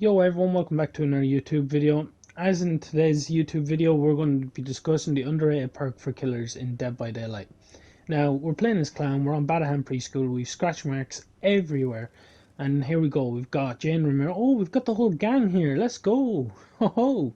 Yo everyone, welcome back to another YouTube video. As in today's YouTube video, we're going to be discussing the underrated perk for killers in Dead by Daylight. Now, we're playing as clown, we're on Badahan Preschool, we've scratch marks everywhere. And here we go, we've got Jane Romero. Oh, we've got the whole gang here, let's go! Ho ho!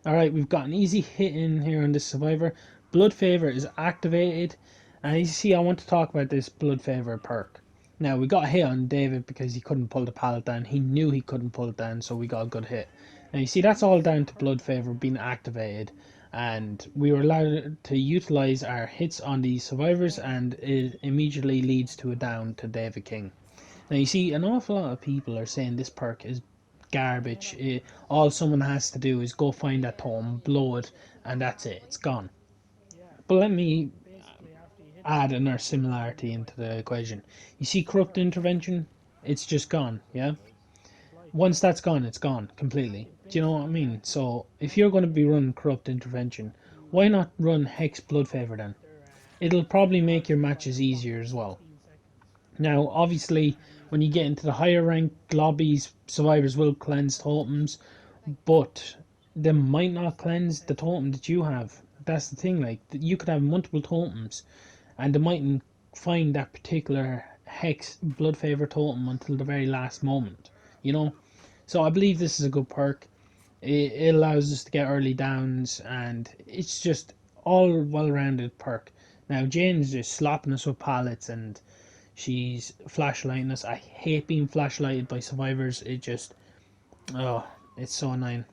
Alright, we've got an easy hit in here on this survivor. Blood Favour is activated. And you see, I want to talk about this Blood Favour perk. Now, we got a hit on David because he couldn't pull the pallet down. He knew he couldn't pull it down, so we got a good hit. Now, you see, that's all down to Blood Favour being activated. And we were allowed to utilise our hits on these survivors, and it immediately leads to a down to David King. Now, you see, an awful lot of people are saying this perk is garbage. All someone has to do is go find that totem, blow it, and that's it. It's gone. But let me add another similarity into the equation. You see corrupt intervention? It's just gone, yeah? Once that's gone, it's gone completely. Do you know what I mean? So, if you're going to be running corrupt intervention, why not run Hex Blood Favour then? It'll probably make your matches easier as well. Now, obviously, when you get into the higher rank lobbies, survivors will cleanse totems, but they might not cleanse the totem that you have. That's the thing, like, you could have multiple totems, and they mightn't find that particular Hex Blood Favour totem until the very last moment, you know? So I believe this is a good perk. It allows us to get early downs, and it's just all well-rounded perk. Now, Jane's just slapping us with pallets, and she's flashlighting us. I hate being flashlighted by survivors. It just, oh, it's so annoying.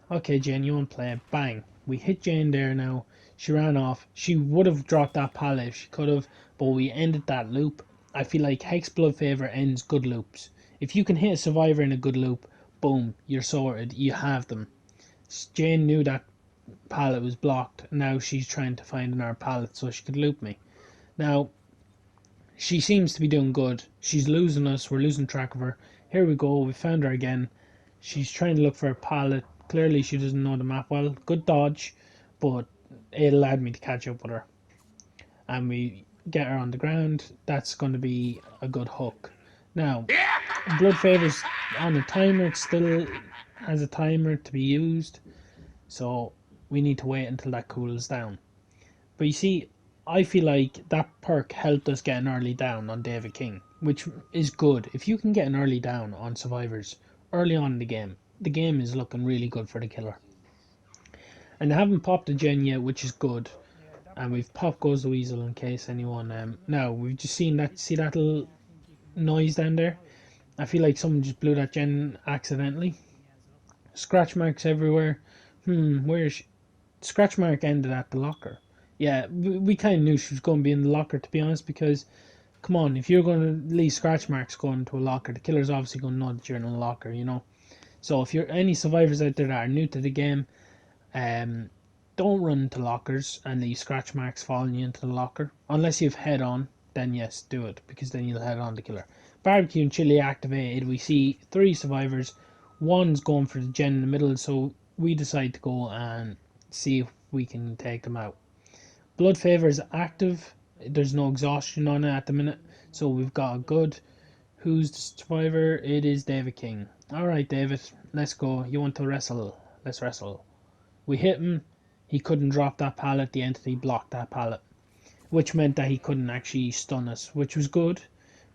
Okay, Jane, you want to play? Bang. We hit Jane there now. She ran off. She would have dropped that pallet if she could have, but we ended that loop. I feel like Hex Blood Favour ends good loops. If you can hit a survivor in a good loop, boom, you're sorted. You have them. Jane knew that pallet was blocked. Now she's trying to find another pallet so she could loop me. Now, she seems to be doing good. She's losing us. We're losing track of her. Here we go. We found her again. She's trying to look for a pallet. Clearly she doesn't know the map well. Good dodge, but it allowed me to catch up with her. And we get her on the ground. That's going to be a good hook. Now, Blood Favour's on a timer. It still has a timer to be used. So we need to wait until that cools down. But you see, I feel like that perk helped us get an early down on David King, which is good. If you can get an early down on survivors early on in the game is looking really good for the killer. And they haven't popped a gen yet, which is good. And we've popped Goes the Weasel in case anyone... now, we've just seen that, see that little noise down there? I feel like someone just blew that gen accidentally. Scratch marks everywhere. Where's she? Scratch mark ended at the locker. Yeah, we kind of knew she was going to be in the locker, to be honest, because, come on, if you're going to leave scratch marks going to a locker, the killer's obviously going to know that you're in a locker, you know? So if you're any survivors out there that are new to the game, don't run into lockers and leave scratch marks following you into the locker. Unless you've head on, then yes, do it, because then you'll head on the killer. Barbecue and chili activated. We see 3 survivors. One's going for the gen in the middle, so we decide to go and see if we can take them out. Blood Favour is active. There's no exhaustion on it at the minute, so we've got a good. Who's the survivor? It is David King. Alright, David, let's go. You want to wrestle? Let's wrestle. We hit him. He couldn't drop that pallet. The entity blocked that pallet, which meant that he couldn't actually stun us, which was good,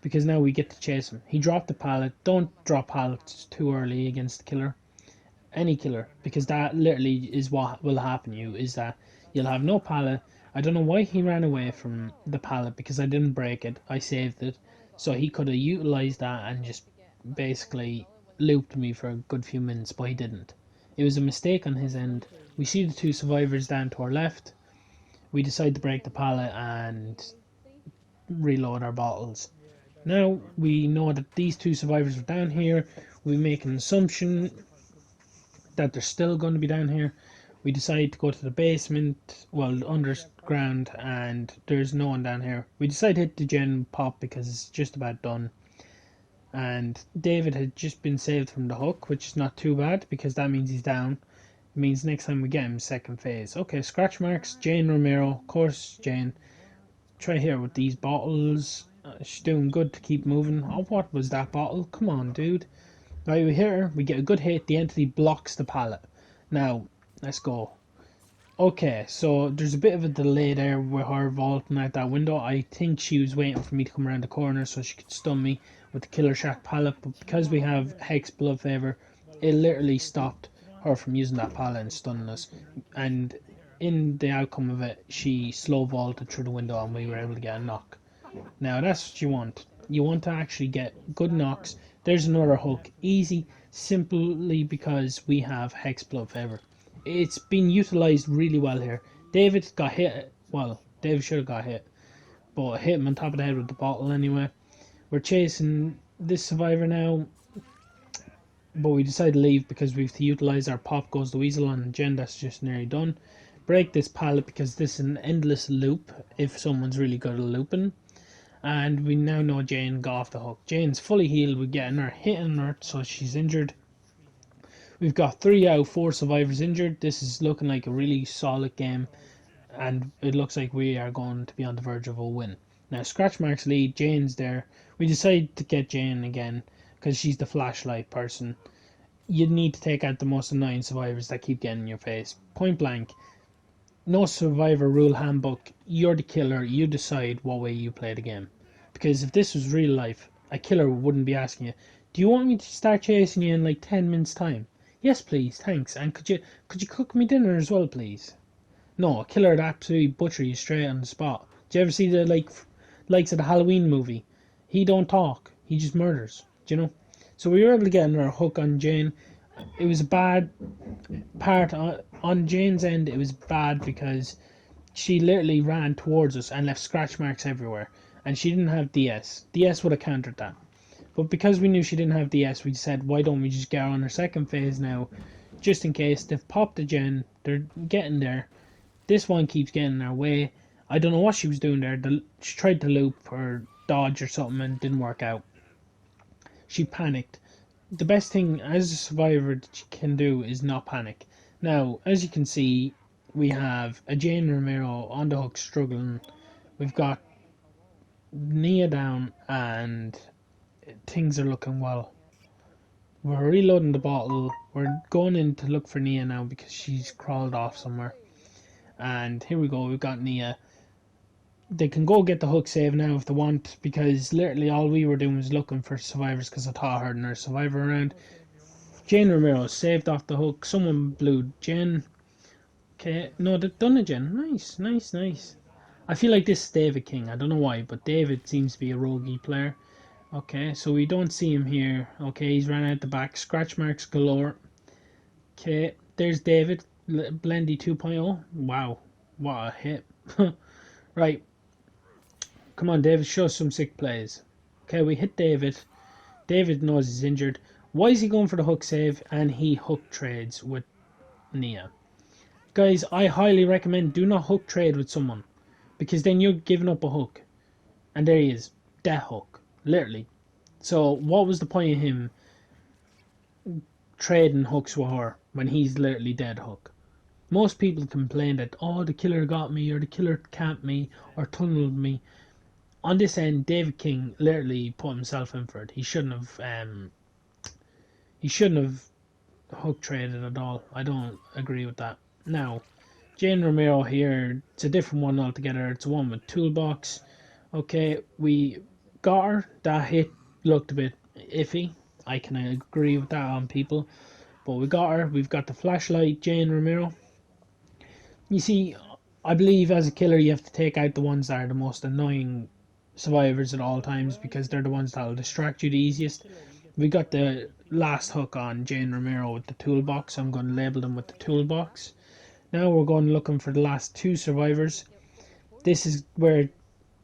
because now we get to chase him. He dropped the pallet. Don't drop pallets too early against the killer. Any killer, because that literally is what will happen to you, is that you'll have no pallet. I don't know why he ran away from the pallet, because I didn't break it. I saved it. So he could have utilised that and just basically looped me for a good few minutes, but he didn't. It was a mistake on his end. We see the 2 survivors down to our left. We decide to break the pallet and reload our bottles. Now we know that these 2 survivors are down here. We make an assumption that they're still going to be down here. We decide to go to the basement, well, underground, and there's no one down here. We decide to hit the gen pop because it's just about done. And David had just been saved from the hook, which is not too bad because that means he's down. It means next time we get him, second phase. Okay, scratch marks, Jane Romero. Of course, Jane. Try here with these bottles. She's doing good to keep moving. Oh, what was that bottle? Come on, dude. Right, we hit her, we get a good hit, the entity blocks the pallet. Now, let's go. Okay, so there's a bit of a delay there with her vaulting out that window. I think she was waiting for me to come around the corner so she could stun me with the Killer Shack pallet, but because we have Hex Blood Favour, it literally stopped her from using that pallet and stunning us. And in the outcome of it, she slow vaulted through the window and we were able to get a knock. Now that's what you want. You want to actually get good knocks. There's another hook. Easy, simply because we have Hex Blood Favour. It's been utilised really well here. David got hit. Well, David should have got hit. But hit him on top of the head with the bottle anyway. We're chasing this survivor now. But we decided to leave because we have to utilise our Pop Goes the Weasel on Jen. That's just nearly done. Break this pallet because this is an endless loop if someone's really good at looping. And we now know Jane got off the hook. Jane's fully healed. We're getting her hitting her, so she's injured. We've got 3 out of 4 survivors injured. This is looking like a really solid game, and it looks like we are going to be on the verge of a win. Now, Scratch Mark's lead, Jane's there. We decided to get Jane again because she's the flashlight person. You need to take out the most annoying survivors that keep getting in your face. Point blank. No survivor rule handbook. You're the killer. You decide what way you play the game. Because if this was real life, a killer wouldn't be asking you, "Do you want me to start chasing you in like 10 minutes time?" "Yes, please, thanks. And could you cook me dinner as well, please?" No, a killer would absolutely butcher you straight on the spot. Do you ever see the likes of the Halloween movie? He don't talk. He just murders. Do you know? So we were able to get another hook on Jane. It was a bad part on Jane's end. It was bad because she literally ran towards us and left scratch marks everywhere, and she didn't have DS. DS would have countered that, but because we knew she didn't have DS, we said, why don't we just get her on her second phase now, just in case. They've popped a gen, they're getting there. This one keeps getting in our way. I don't know what she was doing there. She tried to loop or dodge or something and didn't work out. She panicked. The best thing as a survivor that you can do is not panic. Now, as you can see, we have a Jane Romero on the hook struggling. We've got Nia down and things are looking well. We're reloading the bottle. We're going in to look for Nia now because she's crawled off somewhere. And here we go, we've got Nia. They can go get the hook save now if they want, because literally all we were doing was looking for survivors because I thought I heard another survivor around. Jane Romero saved off the hook. Someone blew Jen. Okay, no, they've done it, Jen. Nice, nice, nice. I feel like this is David King. I don't know why, but David seems to be a roguey player. Okay, so we don't see him here. Okay, he's ran out the back. Scratch marks galore. Okay, there's David. Blendy 2.0. Wow, what a hit. Right. Come on, David, show us some sick plays. Okay, we hit David. David knows he's injured. Why is he going for the hook save? And he hook trades with Nia. Guys, I highly recommend do not hook trade with someone, because then you're giving up a hook. And there he is. Death hook. Literally. So what was the point of him trading hooks with her when he's literally dead hook? Most people complain that, oh, the killer got me, or the killer camped me, or tunneled me. On this end, David King literally put himself in for it. He shouldn't have hook traded at all. I don't agree with that. Now, Jane Romero here, it's a different one altogether. It's a one with toolbox. Okay, we got her. That hit looked a bit iffy. I can agree with that on people. But we got her. We've got the flashlight, Jane Romero. You see, I believe as a killer you have to take out the ones that are the most annoying survivors at all times, because they're the ones that will distract you the easiest. We got the last hook on Jane Romero with the toolbox. I'm going to label them with the toolbox. Now we're going looking for the last 2 survivors. This is where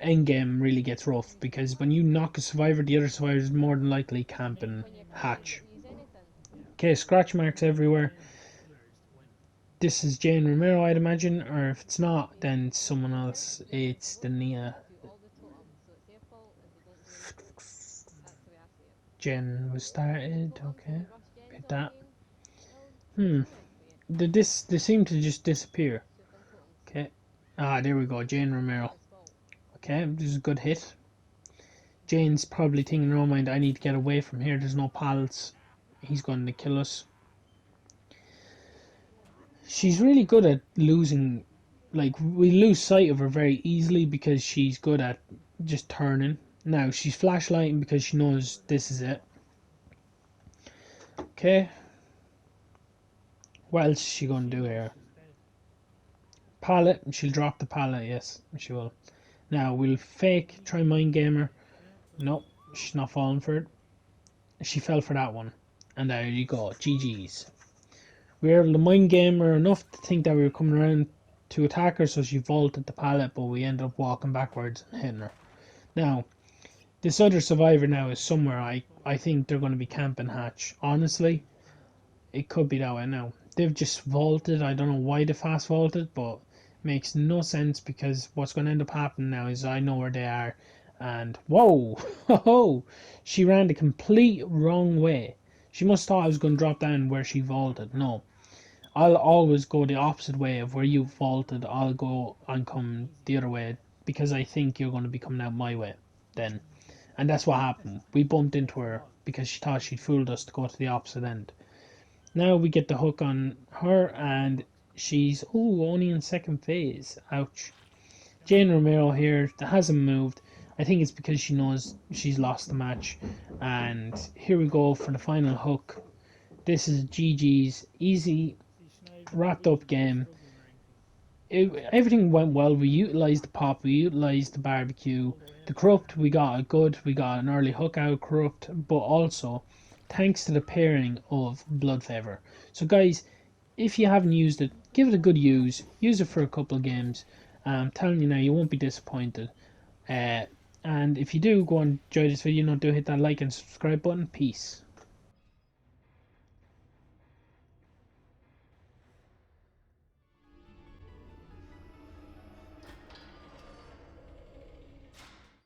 endgame really gets rough, because when you knock a survivor, the other survivor is more than likely camping hatch. Okay, scratch marks everywhere. This is Jane Romero, I'd imagine, or if it's not, then it's someone else. It's the Nia. Jen was started. Okay, hit that. They seem to just disappear. Okay. Ah, there we go. Jane Romero. Okay, this is a good hit. Jane's probably thinking in her own mind, I need to get away from here. There's no pallets he's going to kill us. She's really good at losing, like, we lose sight of her very easily because she's good at just turning. Now, she's flashlighting because she knows this is it. Okay. What else is she going to do here? Pallet. She'll drop the pallet, yes, she will. Now, we'll fake, try mind gamer. Nope, she's not falling for it. She fell for that one. And there you go, GG's. We were able to mind game her enough to think that we were coming around to attack her, so she vaulted the pallet, but we ended up walking backwards and hitting her. Now, this other survivor now is somewhere. I think they're going to be camping hatch. Honestly, it could be that way now. They've just vaulted. I don't know why they fast vaulted, but it makes no sense because what's going to end up happening now is I know where they are. And whoa, ho, she ran the complete wrong way. She must have thought I was going to drop down where she vaulted. No, I'll always go the opposite way of where you vaulted. I'll go and come the other way because I think you're going to be coming out my way then. And that's what happened. We bumped into her because she thought she'd fooled us to go to the opposite end. Now we get the hook on her and she's only in second phase. Ouch. Jane Romero here hasn't moved. I think it's because she knows she's lost the match. And here we go for the final hook. This is GG's easy, wrapped up game. Everything went well. We utilised the pop, we utilised the barbecue. The corrupt, we got an early hook out of corrupt, but also thanks to the pairing of Blood Favour. So guys, if you haven't used it, give it a good use. Use it for a couple of games. I'm telling you now, you won't be disappointed. And if you do go and enjoy this video, do hit that like and subscribe button. Peace.